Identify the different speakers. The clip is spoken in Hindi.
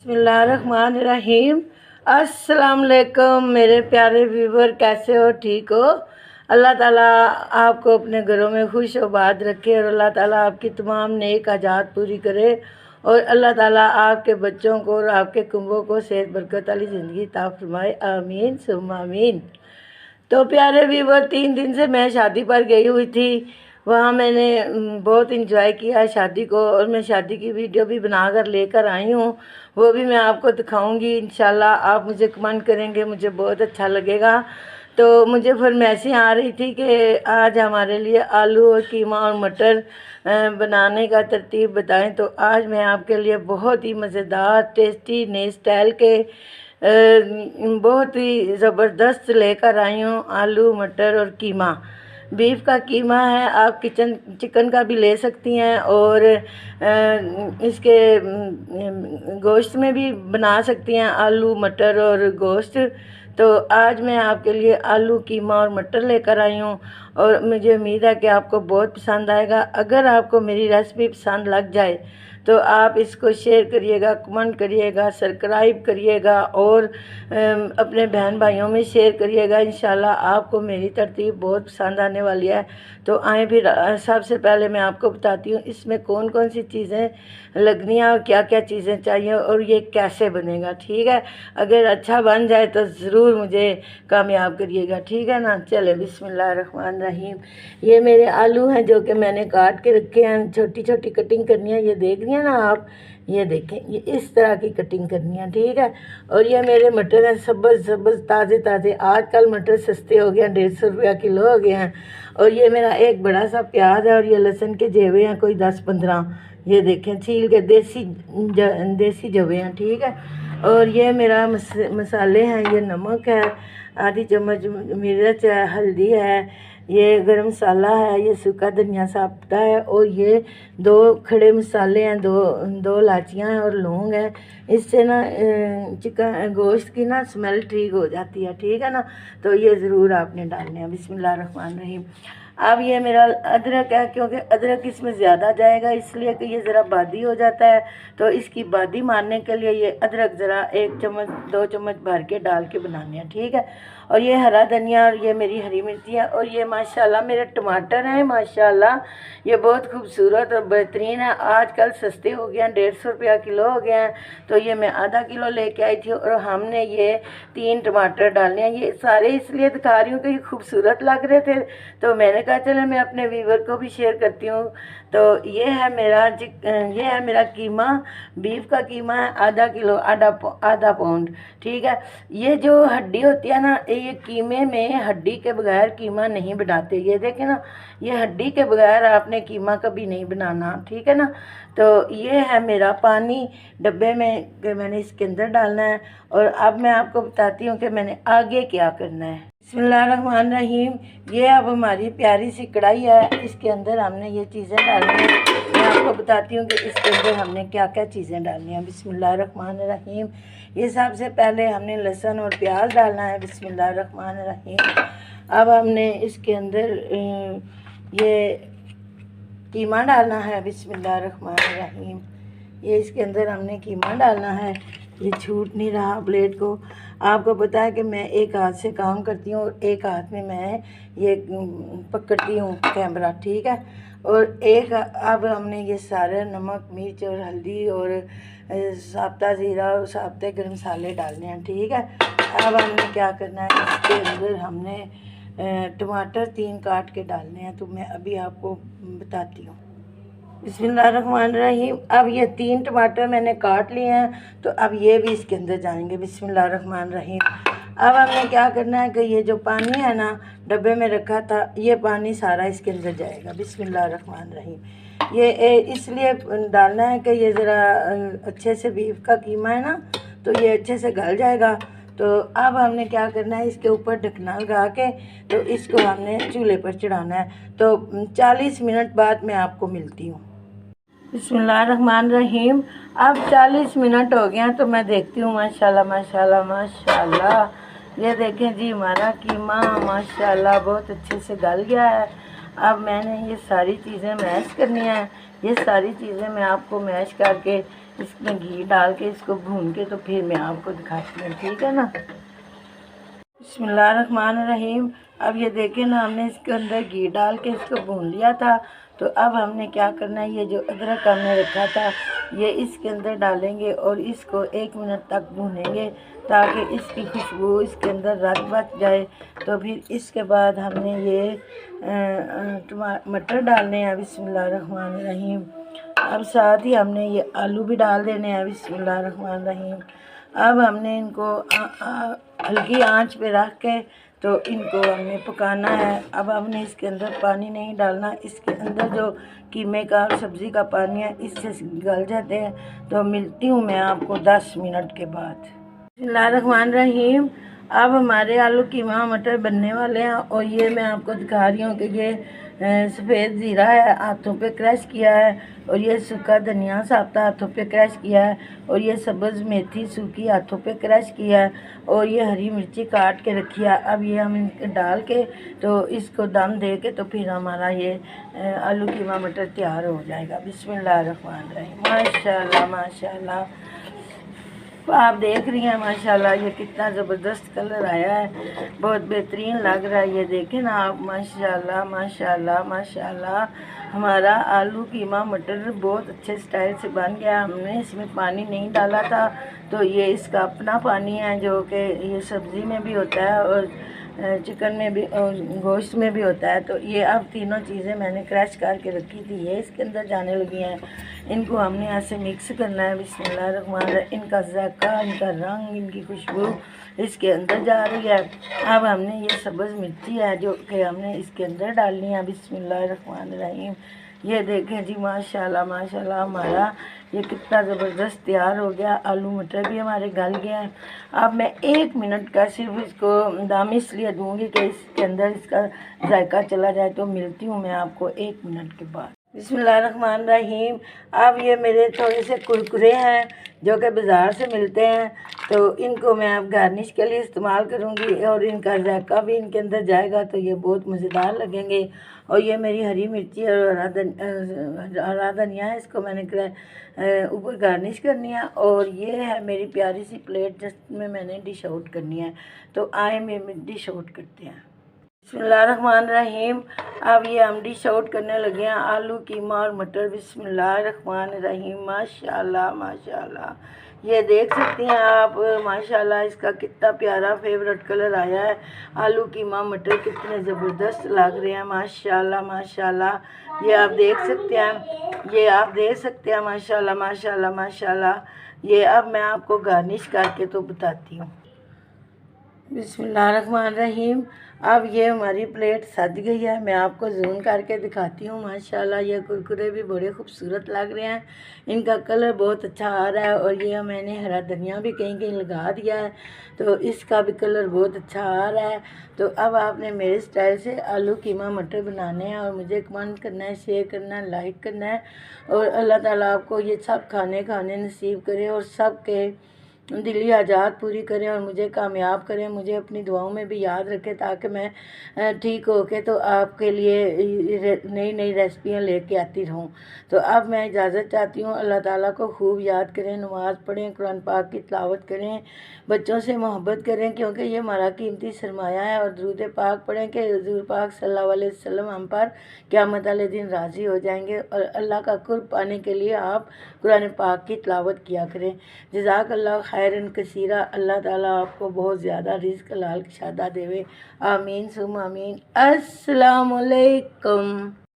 Speaker 1: बिस्मिल्लाहिर्रहमानिर्रहीम। अस्सलाम वालेकुम मेरे प्यारे व्यूवर, कैसे हो? ठीक हो? अल्लाह ताला आपको अपने घरों में खुश आबाद रखे और अल्लाह ताला आपकी तमाम नेक हाजात पूरी करे और अल्लाह ताला आपके बच्चों को और आपके कुंबों को सेहत बरकत वाली ज़िंदगी अता फरमाए। आमीन सुम्मा आमीन। तो प्यारे व्यूवर, 3 दिन से मैं शादी पर गई हुई थी। वहाँ मैंने बहुत इंजॉय किया शादी को और मैं शादी की वीडियो भी बना कर लेकर आई हूँ। वो भी मैं आपको दिखाऊंगी इंशाल्लाह। आप मुझे कमेंट करेंगे, मुझे बहुत अच्छा लगेगा। तो मुझे फरमाइशें आ रही थी कि आज हमारे लिए आलू और कीमा और मटर बनाने का तरतीब बताएं। तो आज मैं आपके लिए बहुत ही मज़ेदार, टेस्टी, नए स्टाइल के बहुत ही ज़बरदस्त लेकर आई हूँ। आलू मटर और कीमा, बीफ का कीमा है, आप चिकन का भी ले सकती हैं और इसके गोश्त में भी बना सकती हैं, आलू मटर और गोश्त। तो आज मैं आपके लिए आलू कीमा और मटर लेकर आई हूँ और मुझे उम्मीद है कि आपको बहुत पसंद आएगा। अगर आपको मेरी रेसिपी पसंद लग जाए तो आप इसको शेयर करिएगा, कमेंट करिएगा, सब्सक्राइब करिएगा और अपने बहन भाइयों में शेयर करिएगा। इंशाल्लाह आपको मेरी तरतीब बहुत पसंद आने वाली है। तो आए फिर सबसे पहले मैं आपको बताती हूँ इसमें कौन कौन सी चीज़ें लगनी है और क्या क्या चीज़ें चाहिए और ये कैसे बनेगा। ठीक है, अगर अच्छा बन जाए तो ज़रूर मुझे कामयाब करिएगा, ठीक है ना। चले बिस्मिल्लाहिर्रहमानिर्रहीम। ये मेरे आलू हैं जो कि मैंने काट के रखे हैं, छोटी छोटी कटिंग करनी है। ये देख रही हैं ना आप, ये देखें, ये इस तरह की कटिंग करनी है, ठीक है। और ये मेरे मटर हैं, सब्ज़ सब्ज़ ताज़े ताज़े। आजकल मटर सस्ते हो गए हैं, 150 रुपया किलो हो गए हैं। और ये मेरा एक बड़ा सा प्याज है और ये लहसुन के जेवे हैं कोई 10-15। ये देखें, छील के देसी जवे हैं, ठीक है। और ये मेरा मसाले हैं, ये नमक है, आधी चम्मच मिर्च है, हल्दी है, ये गरम मसाला है, ये सूखा धनिया साबुता है और ये 2 खड़े मसाले हैं, दो इलायचियाँ हैं और लौंग है। इससे ना चिकन गोश्त की ना स्मेल ठीक हो जाती है, ठीक है ना। तो ये ज़रूर आपने डालने हैं। बिस्मिल्लाहिर्रहमानिर्रहीम। अब ये मेरा अदरक है, क्योंकि अदरक इसमें ज़्यादा जाएगा इसलिए कि ये ज़रा बादी हो जाता है। तो इसकी बादी मारने के लिए ये अदरक ज़रा 1 चम्मच 2 चम्मच भर के डाल के बनाने हैं, ठीक है। और ये हरा धनिया और ये मेरी हरी मिर्ची है और ये माशाल्लाह मेरे टमाटर हैं। माशाल्लाह ये बहुत खूबसूरत और बेहतरीन है। आजकल सस्ते हो गए हैं, 150 रुपया किलो हो गए हैं। तो ये मैं आधा किलो लेके आई थी और हमने ये 3 टमाटर डालने हैं। ये सारे इसलिए दिखा रही हूँ कि ये खूबसूरत लग रहे थे, तो मैंने कहा चले मैं अपने व्यूवर को भी शेयर करती हूँ। तो ये है मेरा कीमा, बीफ का कीमा है, आधा किलो, आधा पाउंड, ठीक है। ये जो हड्डी होती है ना, ये कीमे में हड्डी के बगैर कीमा नहीं बनाते। ये देखें ना, ये हड्डी के बगैर आपने कीमा कभी नहीं बनाना, ठीक है ना। तो ये है मेरा पानी डब्बे में कि मैंने इसके अंदर डालना है। और अब मैं आपको बताती हूँ कि मैंने आगे क्या करना है। बिस्मिल्लाहिर्रहमानिर्रहीम। ये अब हमारी प्यारी सी कढ़ाई है, इसके अंदर हमने ये चीज़ें डालनी है। मैं आपको बताती हूँ कि इसके अंदर हमने क्या क्या चीज़ें डालनी है। बिस्मिल्लाहिर्रहमानिर्रहीम। ये सबसे पहले हमने लहसुन और प्याज डालना है। बिस्मिल्लाहिर्रहमानिर्रहीम। अब हमने इसके अंदर ये कीमा डालना है। बिस्मिल्लाहिर्रहमानिर्रहीम। ये इसके अंदर हमने कीमा डालना है। ये छूट नहीं रहा प्लेट को। आपको पता है कि मैं एक हाथ से काम करती हूँ और एक हाथ में मैं ये पकड़ती हूँ कैमरा, ठीक है। और एक अब हमने ये सारे नमक मिर्च और हल्दी और साबुता ज़ीरा और साबुते गरम मसाले डालने हैं, ठीक है। अब हमने क्या करना है, इसके अंदर हमने टमाटर 3 काट के डालने हैं। तो मैं अभी आपको बताती हूँ। बिस्मिल्लाहिर्रहमानिर्रहीम। अब ये 3 टमाटर मैंने काट लिए हैं, तो अब ये भी इसके अंदर जाएंगे। बिस्मिल्लाहिर्रहमानिर्रहीम। अब हमने क्या करना है कि ये जो पानी है ना डब्बे में रखा था, ये पानी सारा इसके अंदर जाएगा। बिस्मिल्लाहिर्रहमानिर्रहीम। ये इसलिए डालना है कि ये ज़रा अच्छे से बीफ का कीमा है ना, तो ये अच्छे से गल जाएगा। तो अब हमने क्या करना है, इसके ऊपर ढकना लगा के तो इसको हमने चूल्हे पर चढ़ाना है। तो 40 मिनट बाद मैं आपको मिलती हूँ। बिस्मिल्लाहिर्रहमानिर्रहीम। अब 40 मिनट हो गए हैं, तो मैं देखती हूँ। माशाल्लाह माशाल्लाह माशाल्लाह। ये देखें जी, हमारा कीमा माशाल्लाह बहुत अच्छे से गल गया है। अब मैंने ये सारी चीज़ें मैश करनी है। ये सारी चीज़ें मैं आपको मैश करके इसमें घी डाल के इसको भून के तो फिर मैं आपको दिखाती हूँ, ठीक है ना। बिस्मिल्लाहिर्रहमानिर्रहीम। अब ये देखें ना, हमने इसके अंदर घी डाल के इसको भून लिया था। तो अब हमने क्या करना है, ये जो अदरक हमने रखा था ये इसके अंदर डालेंगे और इसको 1 मिनट तक भूनेंगे ताकि इसकी खुशबू इसके अंदर रच बच जाए। तो फिर इसके बाद हमने ये मटर डालने हैं। बिस्मिल्लाहिर्रहमानिर्रहीम। अब साथ ही हमने ये आलू भी डाल देने हैं। बिस्मिल्लाहिर्रहमानिर्रहीम। अब हमने इनको हल्की आंच पे रख के तो इनको हमने पकाना है। अब हमने इसके अंदर पानी नहीं डालना, इसके अंदर जो कीमे का और सब्ज़ी का पानी है इससे गल जाते हैं। तो मिलती हूँ मैं आपको 10 मिनट के बाद। बिस्मिल्लाहिर्रहमानिर्रहीम। अब हमारे आलू कीमा मटर बनने वाले हैं और ये मैं आपको दिखा रही हूँ कि ये सफ़ेद ज़ीरा है, हाथों पे क्रश किया है, और ये सूखा धनिया साबुत हाथों पे क्रश किया है, और ये सब्ज़ मेथी सूखी हाथों पे क्रश किया है, और ये हरी मिर्ची काट के रखी है। अब ये हम इनके डाल के तो इसको दम दे के तो फिर हमारा ये आलू कीमा मटर तैयार हो जाएगा। बिस्मिल्लाहिर्रहमानिर्रहीम। माशाल्लाह माशाल्लाह, आप देख रही हैं माशाल्लाह ये कितना ज़बरदस्त कलर आया है, बहुत बेहतरीन लग रहा है। ये देखें ना आप, माशाल्लाह माशाल्लाह माशाल्लाह। हमारा आलू कीमा मटर बहुत अच्छे स्टाइल से बन गया। हमने इसमें पानी नहीं डाला था, तो ये इसका अपना पानी है जो कि ये सब्ज़ी में भी होता है और चिकन में भी और गोश्त में भी होता है। तो ये अब तीनों चीज़ें मैंने क्रश करके रखी थी, ये इसके अंदर जाने लगी हैं। इनको हमने ऐसे मिक्स करना है। बिस्मिल्लाहिर्रहमानिर्रहीम। इनका ज़ायक़ा, इनका रंग, इनकी खुशबू इसके अंदर जा रही है। अब हमने ये सब्ज़ मिर्ची है जो कि हमने इसके अंदर डालनी है। बिस्मिल्लाहिर्रहमानिर्रहीम। ये देखें जी माशाल्लाह माशाल्लाह, हमारा ये कितना ज़बरदस्त तैयार हो गया। आलू मटर भी हमारे गल गए हैं। अब मैं 1 मिनट का सिर्फ इसको दम इसलिए दूँगी कि इसके अंदर इसका जायका चला जाए। तो मिलती हूँ मैं आपको 1 मिनट के बाद। बिस्मिल्लाहिर्रहमानिर्रहीम। अब ये मेरे थोड़े से कुरकुरे हैं जो कि बाज़ार से मिलते हैं, तो इनको मैं अब गार्निश के लिए इस्तेमाल करूँगी और इनका जायका भी इनके अंदर जाएगा तो ये बहुत मज़ेदार लगेंगे। और ये मेरी हरी मिर्ची और हरा धनिया है, इसको मैंने ऊपर गार्निश करनी है। और ये है मेरी प्यारी सी प्लेट जिसमें मैंने डिश आउट करनी है। तो आए में डिश आउट करते हैं। बिस्मिल्लाहिर्रहमानिर्रहीम। अब ये हम डिश आउट करने लगे हैं आलू कीमा और मटर। बिस्मिल्लाहिर्रहमानिर्रहीम। माशाल्लाह माशाल्लाह, ये देख सकती हैं आप माशाल्लाह इसका कितना प्यारा फेवरेट कलर आया है। आलू कीमा मटर कितने ज़बरदस्त लग रहे हैं माशाल्लाह माशाल्लाह। ये आप देख सकते हैं, ये आप देख सकते हैं माशाल्लाह माशाल्लाह माशाल्लाह। ये अब मैं आपको गार्निश करके तो बताती हूँ। बिस्मिल्लाहिर्रहमानिर्रहीम। अब ये हमारी प्लेट सज गई है, मैं आपको जूम करके दिखाती हूँ। माशाल्लाह ये कुरकुरे भी बड़े खूबसूरत लग रहे हैं, इनका कलर बहुत अच्छा आ रहा है। और ये मैंने हरा धनिया भी कहीं कहीं लगा दिया है तो इसका भी कलर बहुत अच्छा आ रहा है। तो अब आपने मेरे स्टाइल से आलू कीमा मटर बनाने हैं और मुझे कमेंट करना है, शेयर करना है, लाइक करना है। और अल्लाह ताला आपको ये सब खाने नसीब करे और सब के दिली हाजात पूरी करें और मुझे कामयाब करें, मुझे अपनी दुआओं में भी याद रखें ताकि मैं ठीक हो के तो आपके लिए नई नई रेसिपियाँ लेके आती रहूं। तो अब मैं इजाज़त चाहती हूँ। अल्लाह ताला को खूब याद करें, नमाज़ पढ़ें, कुरान पाक की तिलावत करें, बच्चों से मोहब्बत करें क्योंकि ये हमारा कीमती सरमाया है। और दुरूद पाक पढ़ें कि हुज़ूर पाक सल्लल्लाहु अलैहि वसल्लम हम पर क़यामत वाले दिन राज़ी हो जाएंगे। और अल्लाह का कुर्ब पाने के लिए आप कुरान पाक की तिलावत किया करें। जज़ाकल्लाह खैरन कसीरा। अल्लाह ताला आपको बहुत ज़्यादा रिज़्क़ हलाल शादा देवे। आमीन सुम आमीन। अस्सलामु अलैकुम।